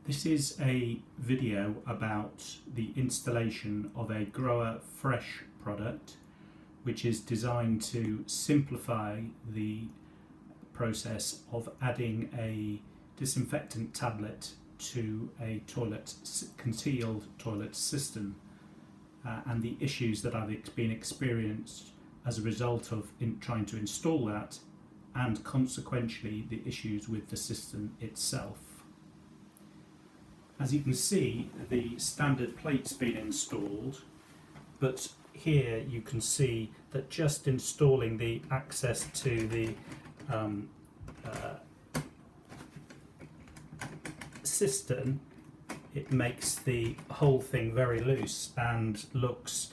This is a video about the installation of a Grohe Fresh product, which is designed to simplify the process of adding a disinfectant tablet to a concealed toilet cistern, and the issues that I've been experienced as a result of trying to install that, and consequently the issues with the cistern itself. As you can see, the standard plate's been installed, but here you can see that just installing the access to the cistern, it makes the whole thing very loose and looks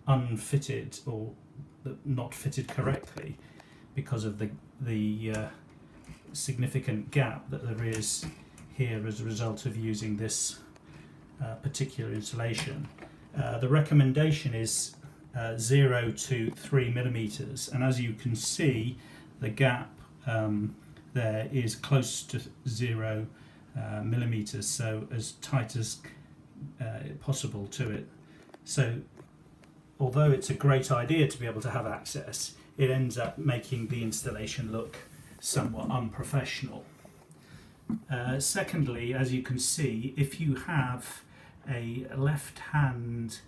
unfitted or not fitted correctly because of the significant gap that there is here as a result of using this particular installation. The recommendation is 0 to 3 millimeters, and as you can see, the gap there is close to 0 millimeters, so as tight as possible to it. So although it's a great idea to be able to have access, it ends up making the installation look somewhat unprofessional. Secondly, as you can see, if you have a left-hand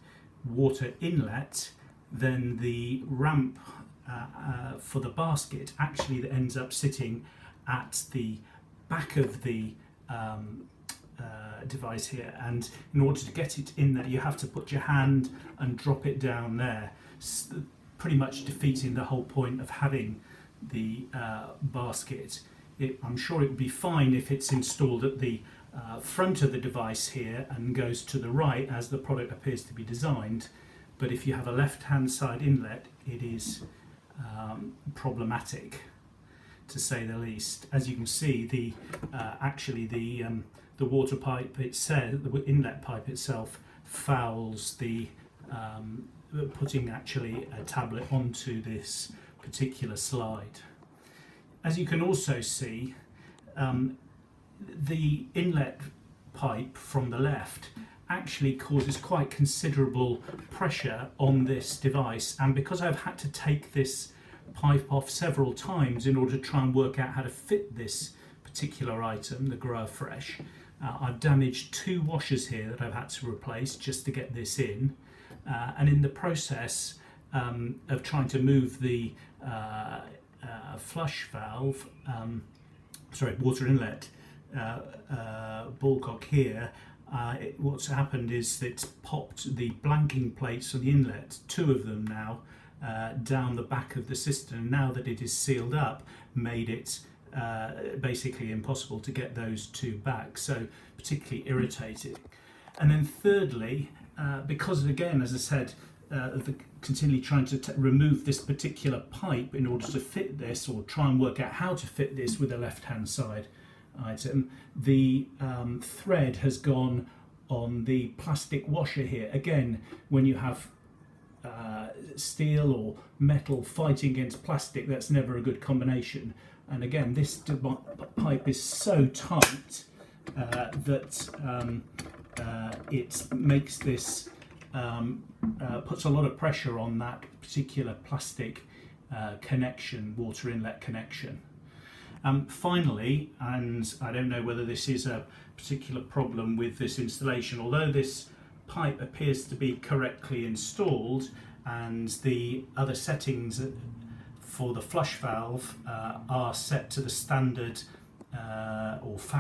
water inlet, then the ramp for the basket actually ends up sitting at the back of the device here, and in order to get it in there you have to put your hand and drop it down there, pretty much defeating the whole point of having the basket. I'm sure it would be fine if it's installed at the front of the device here and goes to the right as the product appears to be designed, but if you have a left-hand side inlet, it is problematic, to say the least. As you can see, the water pipe itself, the inlet pipe itself, fouls the putting actually a tablet onto this particular slide. As you can also see, the inlet pipe from the left actually causes quite considerable pressure on this device, and because I've had to take this pipe off several times in order to try and work out how to fit this particular item, the Grohe Fresh, I've damaged 2 washers here that I've had to replace just to get this in, and in the process of trying to move the flush valve, water inlet ballcock here, what's happened is it's popped the blanking plates for the inlet, 2 of them now, down the back of the cistern. Now that it is sealed up, made it basically impossible to get those 2 back, so particularly irritating. And then thirdly, because again, as I said, continually trying to remove this particular pipe in order to fit this, or try and work out how to fit this with a left-hand side item, the thread has gone on the plastic washer here. Again, when you have steel or metal fighting against plastic, that's never a good combination. And again, this pipe is so tight that it makes this puts a lot of pressure on that particular plastic connection, water inlet connection. Finally, and I don't know whether this is a particular problem with this installation, although this pipe appears to be correctly installed and the other settings for the flush valve are set to the standard or